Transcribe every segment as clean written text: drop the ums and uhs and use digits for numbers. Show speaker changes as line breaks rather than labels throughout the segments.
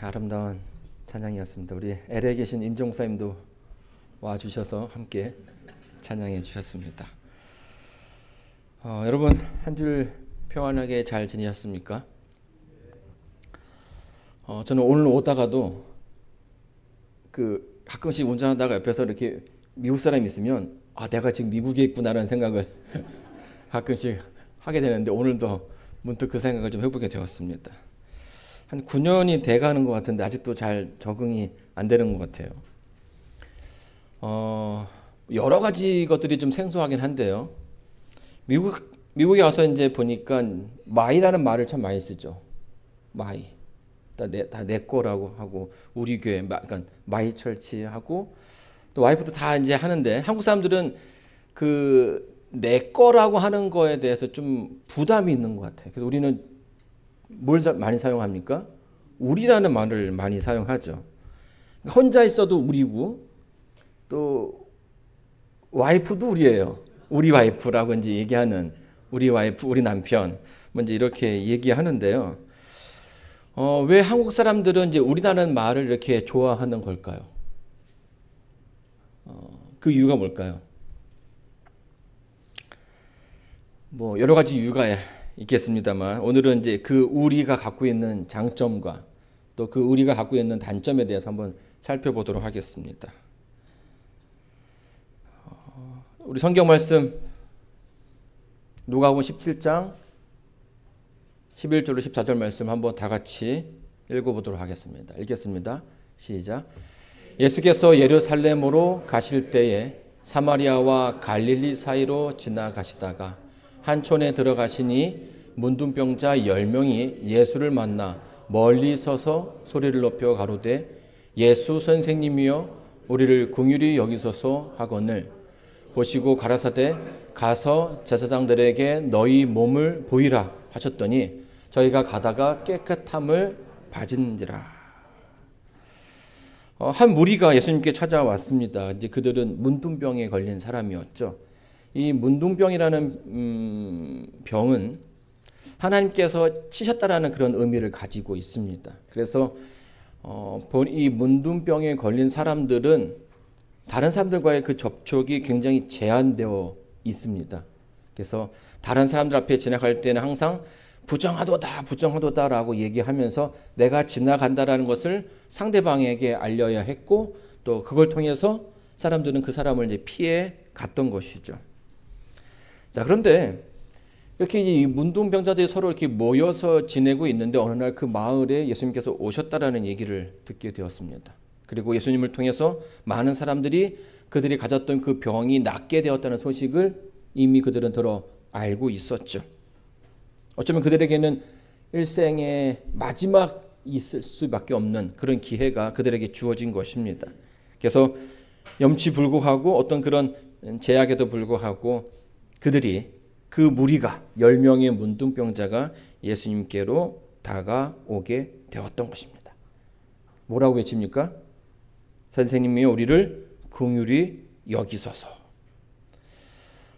아름다운 찬양이었습니다. 우리 LA에 계신 임종사님도 와주셔서 함께 찬양해 주셨습니다. 여러분 한 줄 평안하게 잘 지내셨습니까? 저는 오늘 오다가도 가끔씩 운전하다가 옆에서 이렇게 미국 사람이 있으면 내가 지금 미국에 있구나라는 생각을 가끔씩 하게 되는데 오늘도 문득 그 생각을 좀 해보게 되었습니다. 한 9년이 돼가는 것 같은데 아직도 잘 적응이 안 되는 것 같아요. 여러 가지 것들이 좀 생소하긴 한데요. 미국에 와서 이제 보니까 마이라는 말을 참 많이 쓰죠. 마이. 다 내 거라고 하고 우리 교회, 그러니까 마이 철치 하고 또 와이프도 다 이제 하는데 한국 사람들은 내 거라고 하는 거에 대해서 좀 부담이 있는 것 같아요. 그래서 우리는 뭘 많이 사용합니까? 우리라는 말을 많이 사용하죠. 혼자 있어도 우리고 또 와이프도 우리예요. 우리 와이프라고 이제 얘기하는 우리 와이프, 우리 남편 먼저 이렇게 얘기하는데요. 왜 한국 사람들은 이제 우리라는 말을 이렇게 좋아하는 걸까요? 그 이유가 뭘까요? 뭐 여러 가지 이유가 있겠습니다만 오늘은 이제 그 우리가 갖고 있는 장점과 또 그 우리가 갖고 있는 단점에 대해서 한번 살펴보도록 하겠습니다. 우리 성경 말씀 누가복음 17장 11절로 14절 말씀 한번 다 같이 읽어보도록 하겠습니다. 읽겠습니다. 시작. 예수께서 예루살렘으로 가실 때에 사마리아와 갈릴리 사이로 지나가시다가 한 촌에 들어가시니 문둥병자 10명이 예수를 만나 멀리 서서 소리를 높여 가로되 예수 선생님이여 우리를 긍휼히 여기소서 하거늘 보시고 가라사대 가서 제사장들에게 너희 몸을 보이라 하셨더니 저희가 가다가 깨끗함을 받은지라. 한 무리가 예수님께 찾아왔습니다. 이제 그들은 문둥병에 걸린 사람이었죠. 이 문둥병이라는 병은 하나님께서 치셨다라는 그런 의미를 가지고 있습니다. 그래서 이 문둥병에 걸린 사람들은 다른 사람들과의 그 접촉이 굉장히 제한되어 있습니다. 그래서 다른 사람들 앞에 지나갈 때는 항상 부정하도다라고 얘기하면서 내가 지나간다라는 것을 상대방에게 알려야 했고 또 그걸 통해서 사람들은 그 사람을 이제 피해 갔던 것이죠. 자, 그런데 이렇게 이 문둥병자들이 서로 이렇게 모여서 지내고 있는데 어느 날 그 마을에 예수님께서 오셨다라는 얘기를 듣게 되었습니다. 그리고 예수님을 통해서 많은 사람들이 그들이 가졌던 그 병이 낫게 되었다는 소식을 이미 그들은 들어 알고 있었죠. 어쩌면 그들에게는 일생의 마지막 있을 수밖에 없는 그런 기회가 그들에게 주어진 것입니다. 그래서 염치불구하고 어떤 그런 제약에도 불구하고 그 무리가 10명의 문둥병자가 예수님께로 다가오게 되었던 것입니다. 뭐라고 외칩니까? 선생님이여 우리를 긍휼히 여기소서.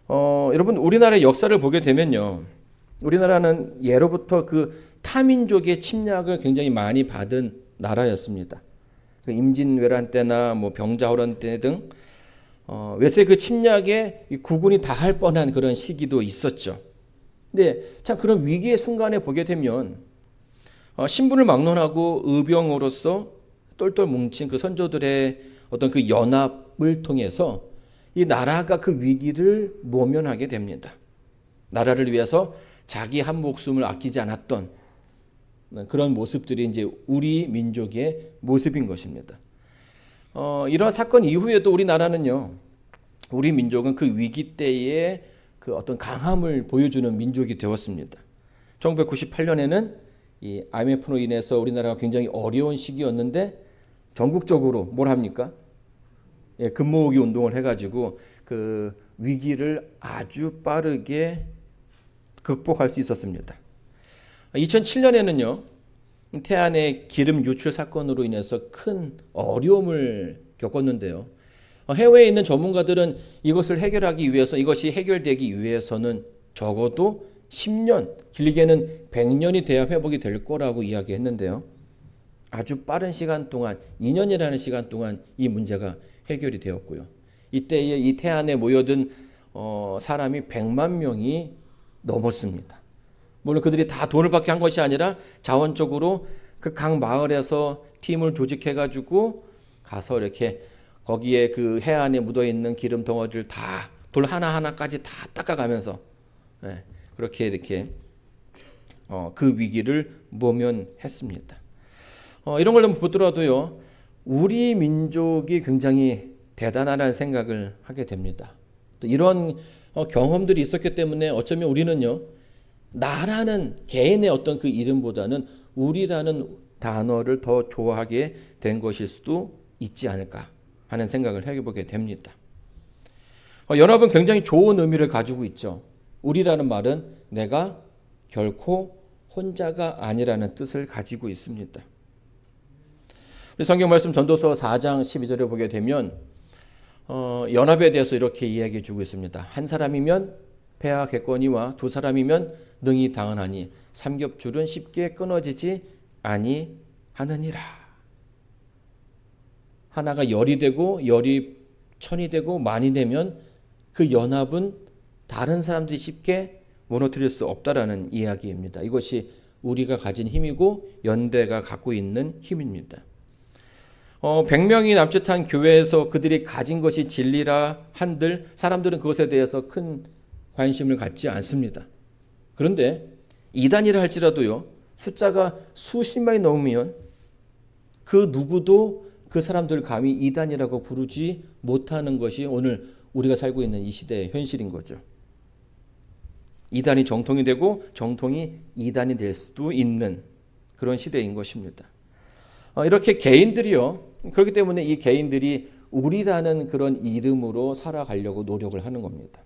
여러분 우리나라의 역사를 보게 되면요. 우리나라는 예로부터 그 타민족의 침략을 굉장히 많이 받은 나라였습니다. 그 임진왜란 때나 뭐 병자호란 때 등 외세 그 침략에 국군이 다할 뻔한 그런 시기도 있었죠. 근데 참 그런 위기의 순간에 보게 되면 신분을 막론하고 의병으로서 똘똘 뭉친 그 선조들의 어떤 그 연합을 통해서 이 나라가 그 위기를 모면하게 됩니다. 나라를 위해서 자기 한 목숨을 아끼지 않았던 그런 모습들이 이제 우리 민족의 모습인 것입니다. 이런 사건 이후에도 우리나라는요, 우리 민족은 그 위기 때에 그 어떤 강함을 보여주는 민족이 되었습니다. 1998년에는 이 IMF로 인해서 우리나라가 굉장히 어려운 시기였는데 전국적으로 뭘 합니까? 금모으기 운동을 해가지고 그 위기를 아주 빠르게 극복할 수 있었습니다. 2007년에는요, 태안의 기름 유출 사건으로 인해서 큰 어려움을 겪었는데요. 해외에 있는 전문가들은 이것을 해결하기 위해서 이것이 해결되기 위해서는 적어도 10년, 길게는 100년이 돼야 회복이 될 거라고 이야기했는데요. 아주 빠른 시간 동안 2년이라는 시간 동안 이 문제가 해결이 되었고요. 이때에 이 태안에 모여든 사람이 100만 명이 넘었습니다. 물론 그들이 다 돈을 받게 한 것이 아니라 자원적으로 그 각 마을에서 팀을 조직해가지고 가서 이렇게 거기에 그 해안에 묻어있는 기름 덩어리를 다 돌 하나하나까지 다 닦아가면서 그렇게 이렇게 그 위기를 모면했습니다. 이런 걸 보더라도요, 우리 민족이 굉장히 대단하다는 생각을 하게 됩니다. 또 이런 경험들이 있었기 때문에 어쩌면 우리는요, 나라는 개인의 어떤 그 이름보다는 우리라는 단어를 더 좋아하게 된 것일 수도 있지 않을까 하는 생각을 해보게 됩니다. 연합은 굉장히 좋은 의미를 가지고 있죠. 우리라는 말은 내가 결코 혼자가 아니라는 뜻을 가지고 있습니다. 우리 성경 말씀 전도서 4장 12절에 보게 되면 연합에 대해서 이렇게 이야기해 주고 있습니다. 한 사람이면 패하겠거니와 두 사람이면 능히 당하나니 삼겹줄은 쉽게 끊어지지 아니하느니라. 하나가 열이 되고 열이 천이 되고 만이 되면 그 연합은 다른 사람들이 쉽게 무너뜨릴 수 없다라는 이야기입니다. 이것이 우리가 가진 힘이고 연대가 갖고 있는 힘입니다. 100명이 남짓한 교회에서 그들이 가진 것이 진리라 한들 사람들은 그것에 대해서 큰 관심을 갖지 않습니다. 그런데 이단이라 할지라도요, 숫자가 수십만이 넘으면 그 누구도 그 사람들 감히 이단이라고 부르지 못하는 것이 오늘 우리가 살고 있는 이 시대의 현실인 거죠. 이단이 정통이 되고 정통이 이단이 될 수도 있는 그런 시대인 것입니다. 이렇게 개인들이요, 그렇기 때문에 이 개인들이 우리라는 그런 이름으로 살아가려고 노력을 하는 겁니다.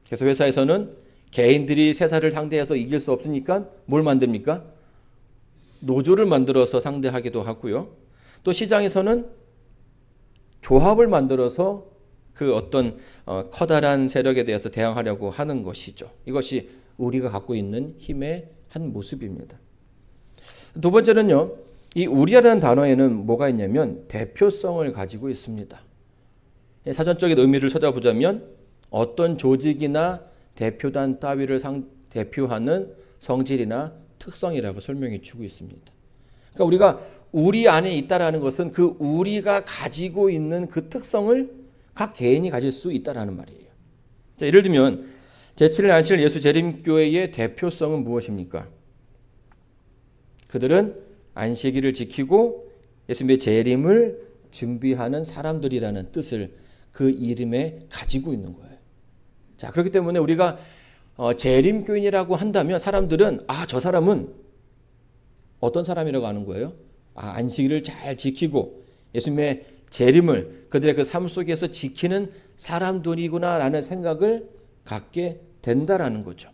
그래서 회사에서는 개인들이 세사를 상대해서 이길 수 없으니까 뭘 만듭니까? 노조를 만들어서 상대하기도 하고요. 또 시장에서는 조합을 만들어서 그 어떤 커다란 세력에 대해서 대항하려고 하는 것이죠. 이것이 우리가 갖고 있는 힘의 한 모습입니다. 두 번째는요, 이 우리라는 단어에는 뭐가 있냐면 대표성을 가지고 있습니다. 사전적인 의미를 찾아보자면 어떤 조직이나 대표단 따위를 대표하는 성질이나 특성이라고 설명해 주고 있습니다. 그러니까 우리가 우리 안에 있다라는 것은 그 우리가 가지고 있는 그 특성을 각 개인이 가질 수 있다라는 말이에요. 자, 예를 들면 제7일 안식일 예수 재림교회의 대표성은 무엇입니까? 그들은 안식일을 지키고 예수님의 재림을 준비하는 사람들이라는 뜻을 그 이름에 가지고 있는 거예요. 자, 그렇기 때문에 우리가 재림교인이라고 한다면 사람들은 저 사람은 어떤 사람이라고 하는 거예요? 안식일을 잘 지키고 예수님의 재림을 그들의 그 삶 속에서 지키는 사람들이구나라는 생각을 갖게 된다라는 거죠.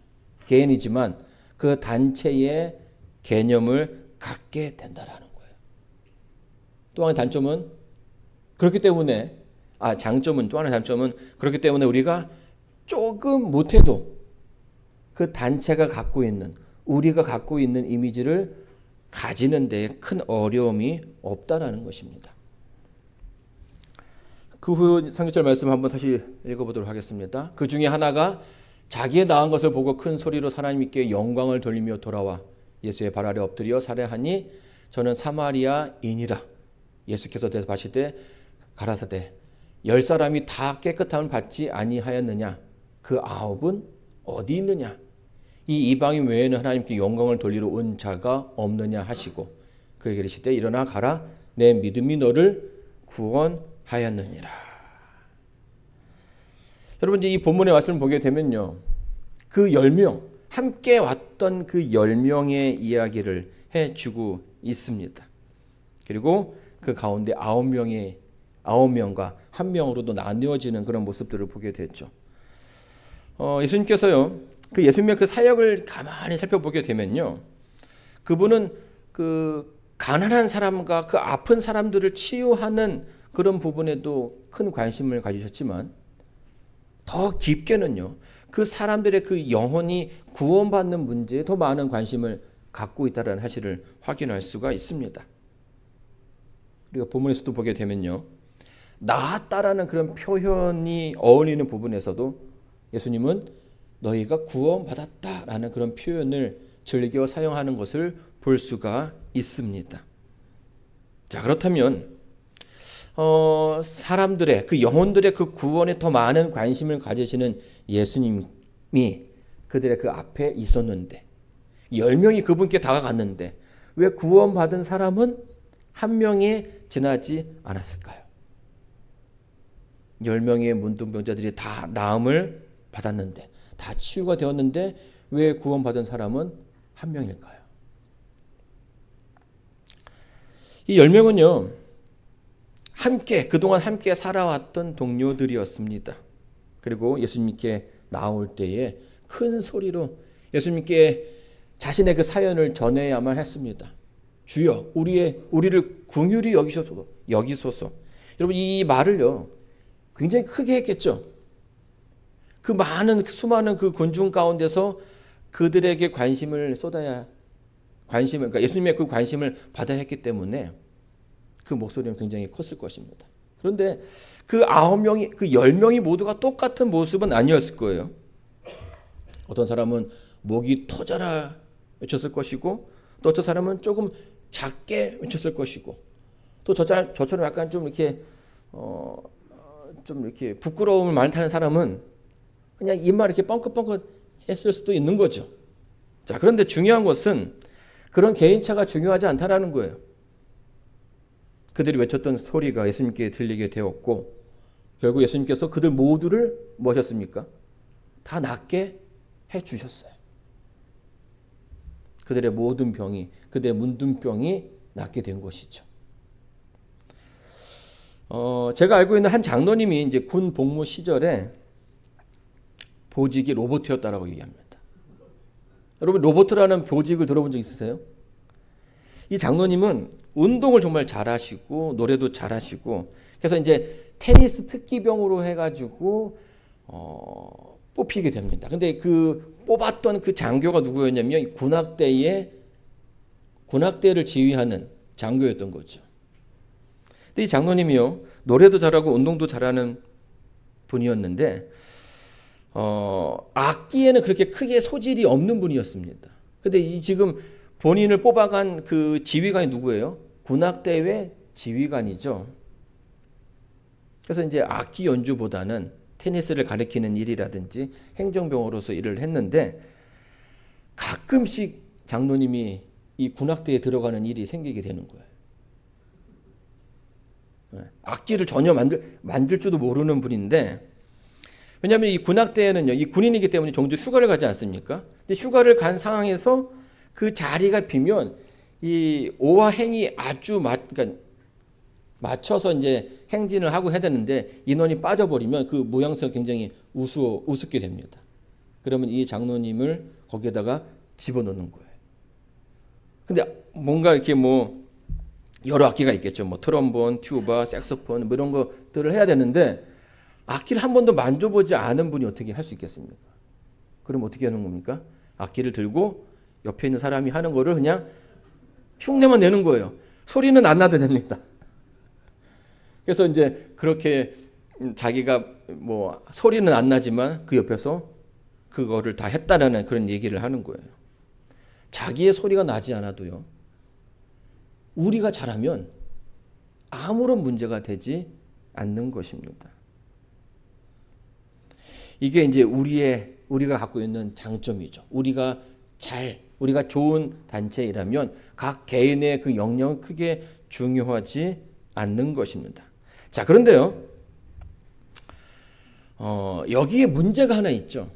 개인이지만 그 단체의 개념을 갖게 된다라는 거예요. 또 하나의 단점은 그렇기 때문에 장점은 또 하나의 단점은 그렇기 때문에 우리가 조금 못해도 그 단체가 갖고 있는 우리가 갖고 있는 이미지를 가지는 데 큰 어려움이 없다라는 것입니다. 그 후 상주절 말씀 한번 다시 읽어보도록 하겠습니다. 그 중에 하나가 자기의 나은 것을 보고 큰 소리로 하나님께 영광을 돌리며 돌아와 예수의 발 아래 엎드려 살해하니 저는 사마리아인이라. 예수께서 대답하시되 가라사대 10사람이 다 깨끗함을 받지 아니하였느냐? 그 9은 어디 있느냐? 이 이방인 외에는 하나님께 영광을 돌리러 온 자가 없느냐 하시고 그에게 이르시되 일어나 가라 내 믿음이 너를 구원하였느니라. 여러분 이제 이 본문의 말씀을 보게 되면요, 그 10명 함께 왔던 그 10명의 이야기를 해주고 있습니다. 그리고 그 가운데 9명과 한 명으로도 나뉘어지는 그런 모습들을 보게 됐죠. 예수님께서요, 그 예수님의 그 사역을 가만히 살펴보게 되면요, 그분은 그 가난한 사람과 그 아픈 사람들을 치유하는 그런 부분에도 큰 관심을 가지셨지만 더 깊게는요, 그 사람들의 그 영혼이 구원받는 문제에 더 많은 관심을 갖고 있다는 사실을 확인할 수가 있습니다. 우리가 본문에서도 보게 되면요, 나았다라는 그런 표현이 어울리는 부분에서도 예수님은 너희가 구원받았다라는 그런 표현을 즐겨 사용하는 것을 볼 수가 있습니다. 자, 그렇다면 사람들의 그 영혼들의 그 구원에 더 많은 관심을 가지시는 예수님이 그들의 그 앞에 있었는데 10명이 그분께 다가갔는데 왜 구원받은 사람은 한 명에 지나지 않았을까요? 10명의 문둥병자들이 다 나음을 받았는데 다 치유가 되었는데 왜 구원받은 사람은 한 명일까요? 이 10명은요, 그동안 함께 살아왔던 동료들이었습니다. 그리고 예수님께 나올 때에 큰 소리로 예수님께 자신의 그 사연을 전해야만 했습니다. 주여, 우리를 긍휼히 여기소서. 여러분, 이 말을요, 굉장히 크게 했겠죠. 그 수많은 그 군중 가운데서 그들에게 그러니까 예수님의 그 관심을 받아야 했기 때문에 그 목소리는 굉장히 컸을 것입니다. 그런데 그 10명이 모두가 똑같은 모습은 아니었을 거예요. 어떤 사람은 목이 터져라 외쳤을 것이고, 또 어떤 사람은 조금 작게 외쳤을 것이고, 또 저처럼 약간 좀 이렇게 부끄러움을 많이 타는 사람은 그냥 입만 이렇게 뻥긋뻥긋 했을 수도 있는 거죠. 자, 그런데 중요한 것은 그런 개인차가 중요하지 않다라는 거예요. 그들이 외쳤던 소리가 예수님께 들리게 되었고, 결국 예수님께서 그들 모두를 뭐 하셨습니까? 다 낫게 해주셨어요. 그들의 모든 병이, 그들의 문둥병이 낫게 된 것이죠. 제가 알고 있는 한 장로님이 이제 군 복무 시절에 보직이 로봇이었다라고 얘기합니다. 여러분, 로봇이라는 보직을 들어본 적 있으세요? 이 장로님은 운동을 정말 잘하시고 노래도 잘하시고, 그래서 이제 테니스 특기병으로 해가지고 뽑히게 됩니다. 근데 그 뽑았던 그 장교가 누구였냐면 군악대를 지휘하는 장교였던 거죠. 근데 이 장로님이요, 노래도 잘하고 운동도 잘하는 분이었는데 악기에는 그렇게 크게 소질이 없는 분이었습니다. 근데 지금 본인을 뽑아간 그 지휘관이 누구예요? 군악대의 지휘관이죠. 그래서 이제 악기 연주보다는 테니스를 가르치는 일이라든지 행정병으로서 일을 했는데, 가끔씩 장로님이 이 군악대에 들어가는 일이 생기게 되는 거예요. 악기를 전혀 만들 줄도 모르는 분인데, 왜냐하면 이 군악대에는요, 이 군인이기 때문에 종종 휴가를 가지 않습니까? 근데 휴가를 간 상황에서 그 자리가 비면 이 오와 행이 아주 그러니까 맞춰서 이제 행진을 하고 해야 되는데 인원이 빠져버리면 그 모양새가 굉장히 우습게 됩니다. 그러면 이 장로님을 거기에다가 집어넣는 거예요. 근데 뭔가 이렇게 여러 악기가 있겠죠. 트럼본, 튜바, 색소폰 이런 것들을 해야 되는데 악기를 한 번도 만져보지 않은 분이 어떻게 할 수 있겠습니까? 그럼 어떻게 하는 겁니까? 악기를 들고 옆에 있는 사람이 하는 거를 그냥 흉내만 내는 거예요. 소리는 안 나도 됩니다. 그래서 이제 그렇게 자기가 소리는 안 나지만 그 옆에서 그거를 다 했다라는 그런 얘기를 하는 거예요. 자기의 소리가 나지 않아도요, 우리가 잘하면 아무런 문제가 되지 않는 것입니다. 이게 이제 우리가 갖고 있는 장점이죠. 우리가 좋은 단체이라면 각 개인의 그 역량은 크게 중요하지 않는 것입니다. 자, 그런데요, 여기에 문제가 하나 있죠.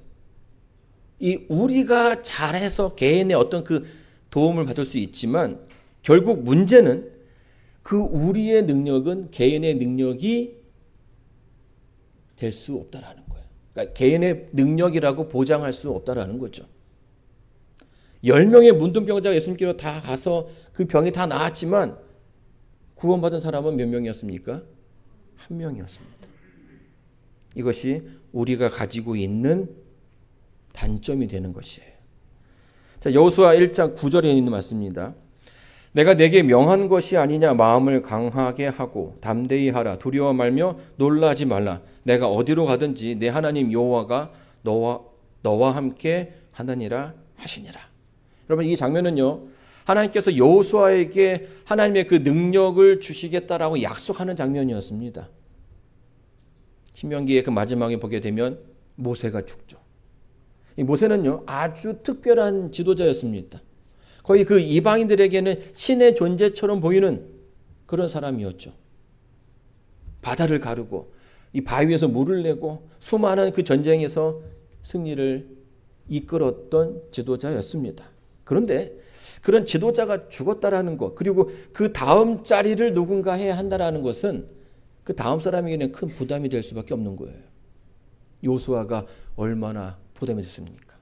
우리가 잘해서 개인의 어떤 그 도움을 받을 수 있지만 결국 문제는 그 우리의 능력은 개인의 능력이 될 수 없다라는 거예요. 그러니까 개인의 능력이라고 보장할 수 없다라는 거죠. 10명의 문둥병자가 예수님께로 다 가서 그 병이 다 나았지만 구원받은 사람은 몇 명이었습니까? 한 명이었습니다. 이것이 우리가 가지고 있는 단점이 되는 것이에요. 자, 여호수아 1장 9절에 있는 말씀입니다. 내가 내게 명한 것이 아니냐. 마음을 강하게 하고 담대히 하라. 두려워 말며 놀라지 말라. 내가 어디로 가든지 내 하나님 여호와가 너와 함께 하느니라 하시니라. 여러분, 이 장면은요, 하나님께서 여호수아에게 하나님의 그 능력을 주시겠다라고 약속하는 장면이었습니다. 신명기의 그 마지막에 보게 되면 모세가 죽죠. 이 모세는요, 아주 특별한 지도자였습니다. 거의 그 이방인들에게는 신의 존재처럼 보이는 그런 사람이었죠. 바다를 가르고 이 바위에서 물을 내고 수많은 그 전쟁에서 승리를 이끌었던 지도자였습니다. 그런데 그런 지도자가 죽었다라는 것, 그리고 그 다음 자리를 누군가 해야 한다라는 것은 그 다음 사람에게는 큰 부담이 될 수밖에 없는 거예요. 여호수아가 얼마나 부담이 됐습니까?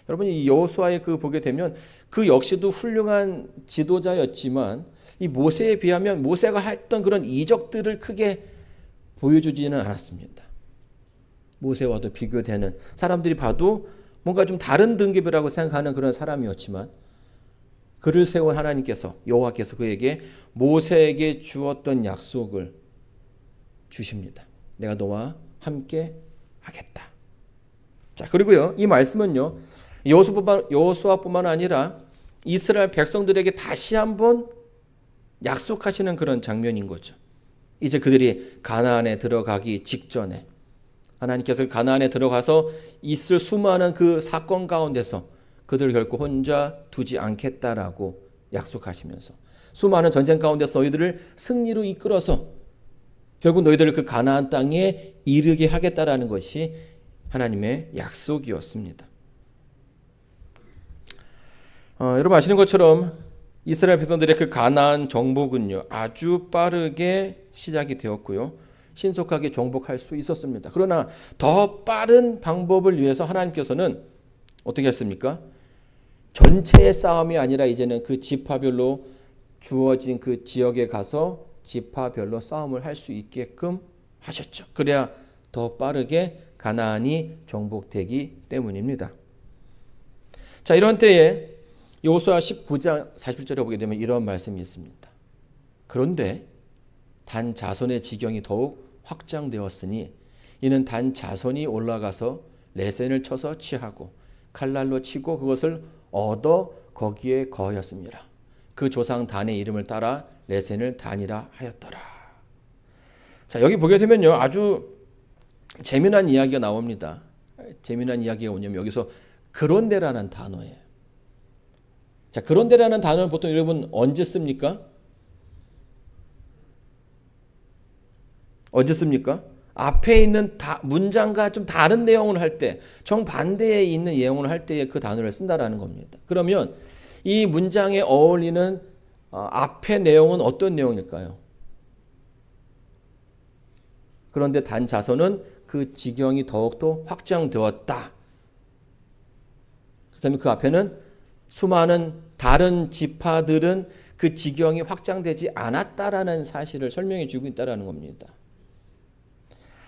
여러분이 이 여호수아의 그 보게 되면 그 역시도 훌륭한 지도자였지만 이 모세에 비하면 모세가 했던 그런 이적들을 크게 보여주지는 않았습니다. 모세와도 비교되는, 사람들이 봐도 뭔가 좀 다른 등급이라고 생각하는 그런 사람이었지만 그를 세운 하나님께서, 여호와께서 그에게 모세에게 주었던 약속을 주십니다. 내가 너와 함께 하겠다. 자, 그리고요, 이 말씀은요, 여호수아뿐만 아니라 이스라엘 백성들에게 다시 한번 약속하시는 그런 장면인 거죠. 이제 그들이 가나안에 들어가기 직전에 하나님께서 가나안에 들어가서 있을 수많은 그 사건 가운데서 그들을 결코 혼자 두지 않겠다라고 약속하시면서 수많은 전쟁 가운데서 너희들을 승리로 이끌어서 결국 너희들을 그 가나안 땅에 이르게 하겠다라는 것이 하나님의 약속이었습니다. 여러분 아시는 것처럼 이스라엘 백성들의 그 가나안 정복은요, 아주 빠르게 시작이 되었고요, 신속하게 정복할 수 있었습니다. 그러나 더 빠른 방법을 위해서 하나님께서는 어떻게 했습니까? 전체의 싸움이 아니라 이제는 그 지파별로 주어진 그 지역에 가서 지파별로 싸움을 할 수 있게끔 하셨죠. 그래야 더 빠르게 가나안이 정복되기 때문입니다. 자, 이런 때에 여호수아 19장 41절에 보게 되면 이런 말씀이 있습니다. 그런데 단 자손의 지경이 더욱 확장되었으니 이는 단 자손이 올라가서 레센을 쳐서 취하고 칼날로 치고 그것을 얻어 거기에 거하였습니다. 그 조상 단의 이름을 따라 레센을 단이라 하였더라. 자, 여기 보게 되면요, 아주 재미난 이야기가 나옵니다. 재미난 이야기가 뭐냐면 여기서 그런데라는 단어예요. 자, 그런데라는 단어는 보통 여러분 언제 씁니까? 언제 씁니까? 앞에 있는 문장과 좀 다른 내용을 할 때, 정반대에 있는 내용을 할 때에 그 단어를 쓴다라는 겁니다. 그러면 이 문장에 어울리는 앞의 내용은 어떤 내용일까요? 그런데 단 자손은 그 지경이 더욱더 확장되었다. 그다음에 그 앞에는 수많은 다른 지파들은 그 지경이 확장되지 않았다라는 사실을 설명해 주고 있다라는 겁니다.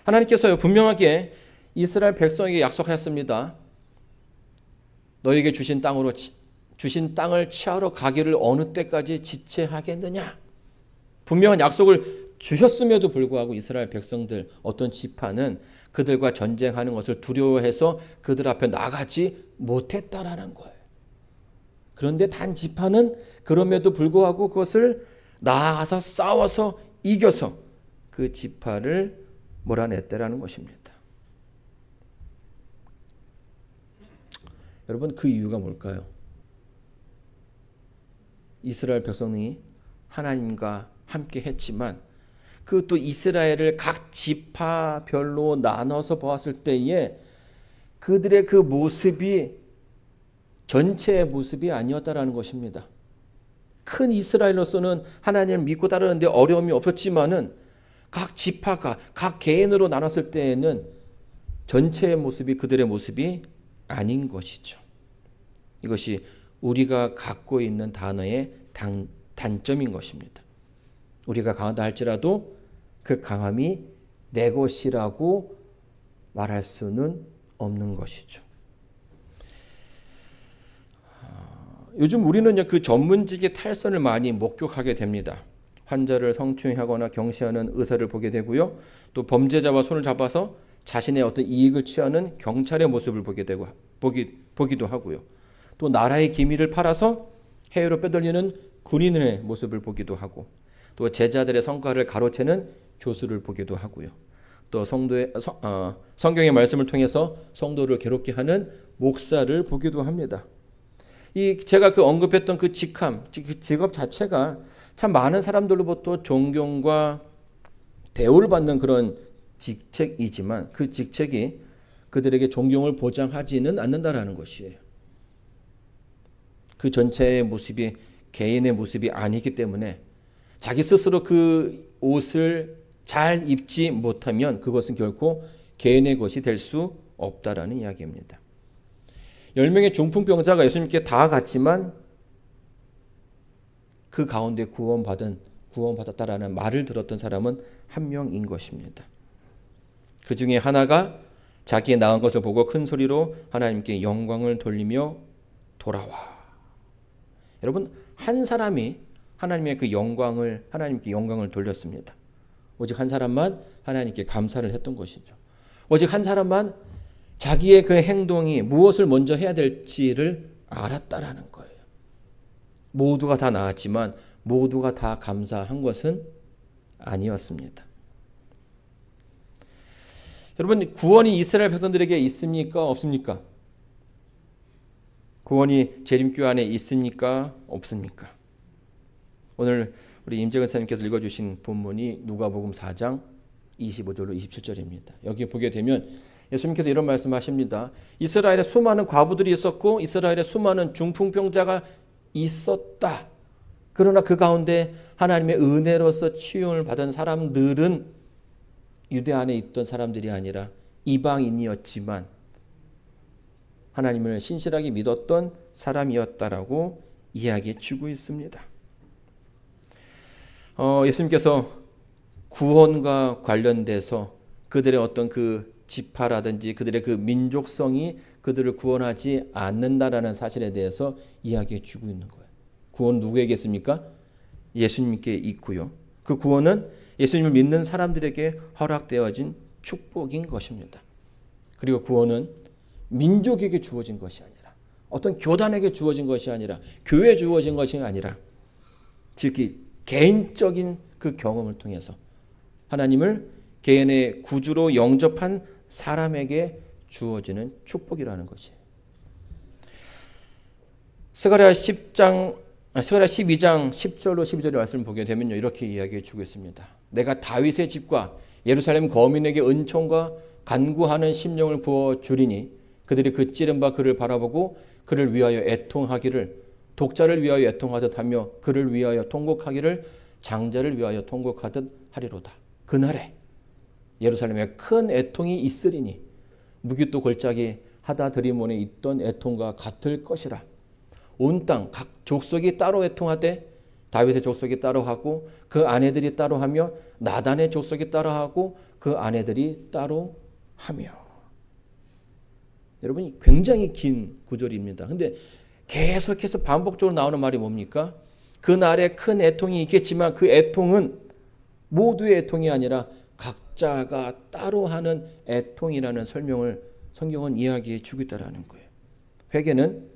하나님께서요, 분명하게 이스라엘 백성에게 약속하셨습니다. 너에게 주신 땅을 취하러 가기를 어느 때까지 지체하겠느냐? 분명한 약속을 주셨음에도 불구하고 이스라엘 백성들 어떤 지파는 그들과 전쟁하는 것을 두려워해서 그들 앞에 나가지 못했다라는 거예요. 그런데 단 지파는 그럼에도 불구하고 그것을 나아가서 싸워서 이겨서 그 지파를 몰아냈다라는 것입니다. 여러분, 그 이유가 뭘까요? 이스라엘 백성이 하나님과 함께 했지만 그 또 이스라엘을 각 지파별로 나눠서 보았을 때에 그들의 그 모습이 전체의 모습이 아니었다라는 것입니다. 큰 이스라엘로서는 하나님을 믿고 따르는데 어려움이 없었지만은 각 지파가 각 개인으로 나눴을 때에는 전체의 모습이 그들의 모습이 아닌 것이죠. 이것이 우리가 갖고 있는 단어의 단점인 것입니다. 우리가 강하다 할지라도 그 강함이 내 것이라고 말할 수는 없는 것이죠. 요즘 우리는요, 그 전문직의 탈선을 많이 목격하게 됩니다. 환자를 성추행하거나 경시하는 의사를 보게 되고요. 또 범죄자와 손을 잡아서 자신의 어떤 이익을 취하는 경찰의 모습을 보기도 하고요. 또 나라의 기밀을 팔아서 해외로 빼돌리는 군인의 모습을 보기도 하고, 또 제자들의 성과를 가로채는 교수를 보기도 하고요. 또 성경의 말씀을 통해서 성도를 괴롭게 하는 목사를 보기도 합니다. 제가 언급했던 그 직업 자체가 참 많은 사람들로부터 존경과 대우를 받는 그런 직책이지만 그 직책이 그들에게 존경을 보장하지는 않는다라는 것이에요. 그 전체의 모습이 개인의 모습이 아니기 때문에 자기 스스로 그 옷을 잘 입지 못하면 그것은 결코 개인의 것이 될 수 없다라는 이야기입니다. 10명의 중풍병자가 예수님께 다 갔지만 그 가운데 구원받았다라는 말을 들었던 사람은 한 명인 것입니다. 그 중에 하나가 자기의 나은 것을 보고 큰 소리로 하나님께 영광을 돌리며 돌아와. 여러분, 한 사람이 하나님께 영광을 돌렸습니다. 오직 한 사람만 하나님께 감사를 했던 것이죠. 오직 한 사람만 자기의 그 행동이 무엇을 먼저 해야 될지를 알았다라는 거예요. 모두가 다 나았지만 모두가 다 감사한 것은 아니었습니다. 여러분, 구원이 이스라엘 백성들에게 있습니까? 없습니까? 구원이 재림교 안에 있습니까? 없습니까? 오늘 우리 임재근 선생님께서 읽어주신 본문이 누가복음 4장 25절로 27절입니다. 여기 보게 되면 예수님께서 이런 말씀하십니다. 이스라엘에 수많은 과부들이 있었고 이스라엘에 수많은 중풍병자가 있었다. 그러나 그 가운데 하나님의 은혜로서 치유를 받은 사람들은 유대 안에 있던 사람들이 아니라 이방인이었지만 하나님을 신실하게 믿었던 사람이었다라고 이야기해 주고 있습니다. 예수님께서 구원과 관련돼서 그들의 어떤 그 지파라든지 그들의 그 민족성이 그들을 구원하지 않는다라는 사실에 대해서 이야기해 주고 있는 거예요. 구원 누구에게 있습니까? 예수님께 있고요. 그 구원은 예수님을 믿는 사람들에게 허락되어진 축복인 것입니다. 그리고 구원은 민족에게 주어진 것이 아니라 어떤 교단에게 주어진 것이 아니라 교회에 주어진 것이 아니라 즉 개인적인 그 경험을 통해서 하나님을 개인의 구주로 영접한 사람에게 주어지는 축복이라는 것이에요. 스가랴 12장 10절로 12절의 말씀을 보게 되면요, 이렇게 이야기해 주고 있습니다. 내가 다윗의 집과 예루살렘 거민에게 은총과 간구하는 심령을 부어 주리니 그들이 그 찌른 바 그를 바라보고 그를 위하여 애통하기를 독자를 위하여 애통하듯 하며 그를 위하여 통곡하기를 장자를 위하여 통곡하듯 하리로다. 그날에 예루살렘에 큰 애통이 있으리니 무기또 골짜기 하다 드리몬에 있던 애통과 같을 것이라. 온 땅 각 족속이 따로 애통하되 다윗의 족속이 따로 하고 그 아내들이 따로 하며 나단의 족속이 따로 하고 그 아내들이 따로 하며. 여러분, 굉장히 긴 구절입니다. 근데 계속해서 반복적으로 나오는 말이 뭡니까? 그날에 큰 애통이 있겠지만 그 애통은 모두의 애통이 아니라 각자가 따로 하는 애통이라는 설명을 성경은 이야기해 주고 있다는 거예요. 회개는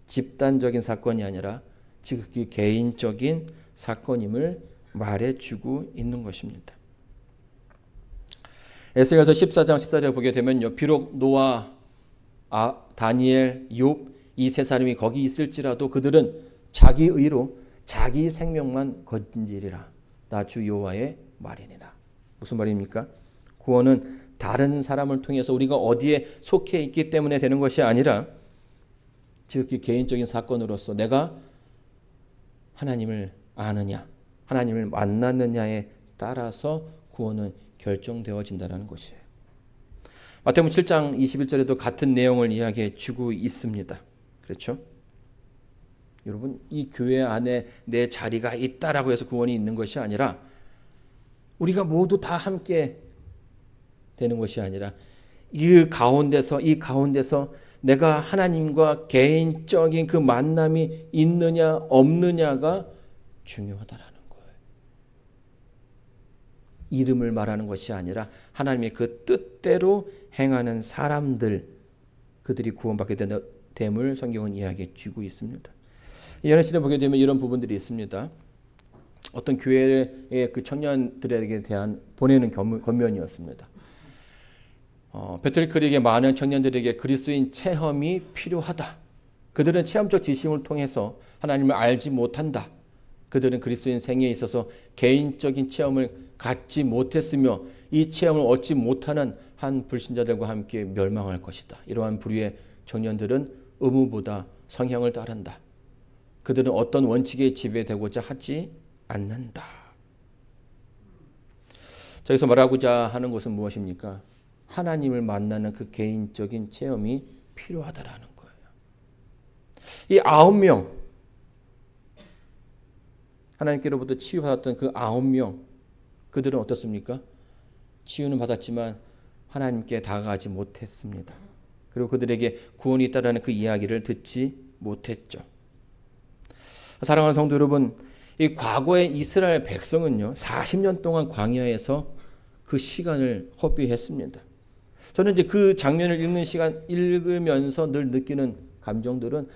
집단적인 사건이 아니라 지극히 개인적인 사건임을 말해주고 있는 것입니다. 에스겔서 14장 14절을 보게 되면요, 비록 노아, 다니엘, 욥 이 세 사람이 거기 있을지라도 그들은 자기 의로 자기 생명만 건지리라. 나 주 여호와의 말이니라. 무슨 말입니까? 구원은 다른 사람을 통해서 우리가 어디에 속해 있기 때문에 되는 것이 아니라 지극히 개인적인 사건으로서 내가 하나님을 아느냐, 하나님을 만났느냐에 따라서 구원은 결정되어진다는 것이에요. 마태복음 7장 21절에도 같은 내용을 이야기해 주고 있습니다. 그렇죠? 여러분, 이 교회 안에 내 자리가 있다라고 해서 구원이 있는 것이 아니라 우리가 모두 다 함께 되는 것이 아니라 이 가운데서 내가 하나님과 개인적인 그 만남이 있느냐 없느냐가 중요하다라는 거예요. 이름을 말하는 것이 아니라 하나님의 그 뜻대로 행하는 사람들, 그들이 구원받게 됨을 성경은 이야기해 주고 있습니다. 연애 시대 보게 되면 이런 부분들이 있습니다. 어떤 교회의 그 청년들에게 대한 보내는 권면이었습니다. 배틀크릭의 많은 청년들에게 그리스도인 체험이 필요하다. 그들은 체험적 지식을 통해서 하나님을 알지 못한다. 그들은 그리스도인 생애에 있어서 개인적인 체험을 갖지 못했으며 이 체험을 얻지 못하는 한 불신자들과 함께 멸망할 것이다. 이러한 부류의 청년들은 의무보다 성향을 따른다. 그들은 어떤 원칙에 지배되고자 하지 않는다. 저기서 말하고자 하는 것은 무엇입니까? 하나님을 만나는 그 개인적인 체험이 필요하다라는 거예요. 이 9명, 하나님께로부터 치유받았던 그 9명, 그들은 어떻습니까? 치유는 받았지만 하나님께 다가가지 못했습니다. 그리고 그들에게 구원이 있다라는 그 이야기를 듣지 못했죠. 사랑하는 성도 여러분, 이 과거의 이스라엘 백성은요, 40년 동안 광야에서 그 시간을 허비했습니다. 저는 이제 그 장면을 읽으면서 늘 느끼는 감정들은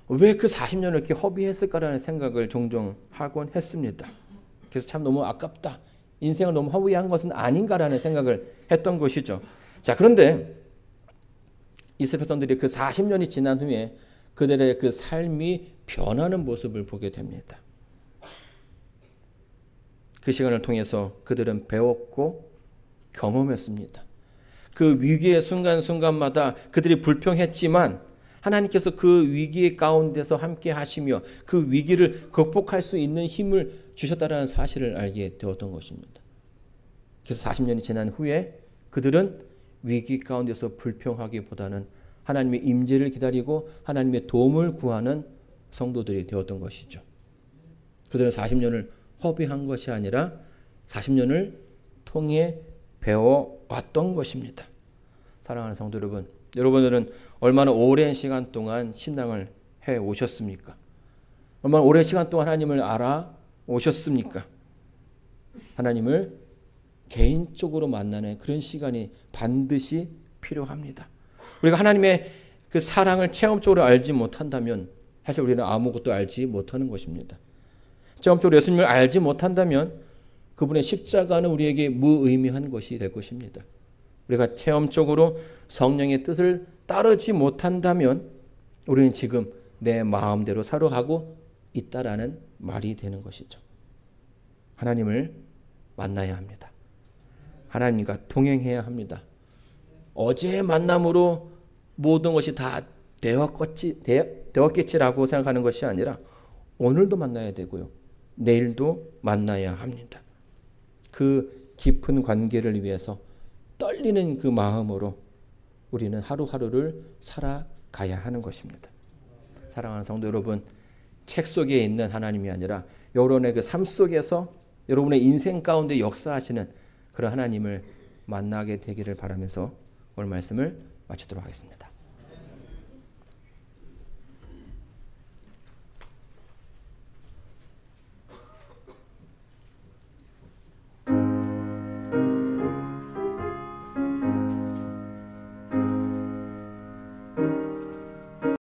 왜 그 40년을 이렇게 허비했을까라는 생각을 종종 하곤 했습니다. 그래서 참 너무 아깝다. 인생을 너무 허비한 것은 아닌가라는 생각을 했던 것이죠. 자, 그런데 이스라엘 백성들이 그 40년이 지난 후에 그들의 그 삶이 변하는 모습을 보게 됩니다. 그 시간을 통해서 그들은 배웠고 경험했습니다. 그 위기의 순간순간마다 그들이 불평했지만 하나님께서 그 위기 가운데서 함께 하시며 그 위기를 극복할 수 있는 힘을 주셨다는 사실을 알게 되었던 것입니다. 그래서 40년이 지난 후에 그들은 위기 가운데서 불평하기보다는 하나님의 임재를 기다리고 하나님의 도움을 구하는 성도들이 되었던 것이죠. 그들은 40년을 허비한 것이 아니라 40년을 통해 배워왔던 것입니다. 사랑하는 성도 여러분, 여러분들은 얼마나 오랜 시간 동안 신앙을 해오셨습니까? 얼마나 오랜 시간 동안 하나님을 알아오셨습니까? 하나님을 개인적으로 만나는 그런 시간이 반드시 필요합니다. 우리가 하나님의 그 사랑을 체험적으로 알지 못한다면 사실 우리는 아무것도 알지 못하는 것입니다. 체험적으로 예수님을 알지 못한다면 그분의 십자가는 우리에게 무의미한 것이 될 것입니다. 우리가 체험적으로 성령의 뜻을 따르지 못한다면 우리는 지금 내 마음대로 살아가고 있다라는 말이 되는 것이죠. 하나님을 만나야 합니다. 하나님과 동행해야 합니다. 어제의 만남으로 모든 것이 다 되었겠지라고 생각하는 것이 아니라 오늘도 만나야 되고요. 내일도 만나야 합니다. 그 깊은 관계를 위해서 떨리는 그 마음으로 우리는 하루하루를 살아가야 하는 것입니다. 사랑하는 성도 여러분, 책 속에 있는 하나님이 아니라 여러분의 그 삶 속에서 여러분의 인생 가운데 역사하시는 그런 하나님을 만나게 되기를 바라면서 오늘 말씀을 마치도록 하겠습니다.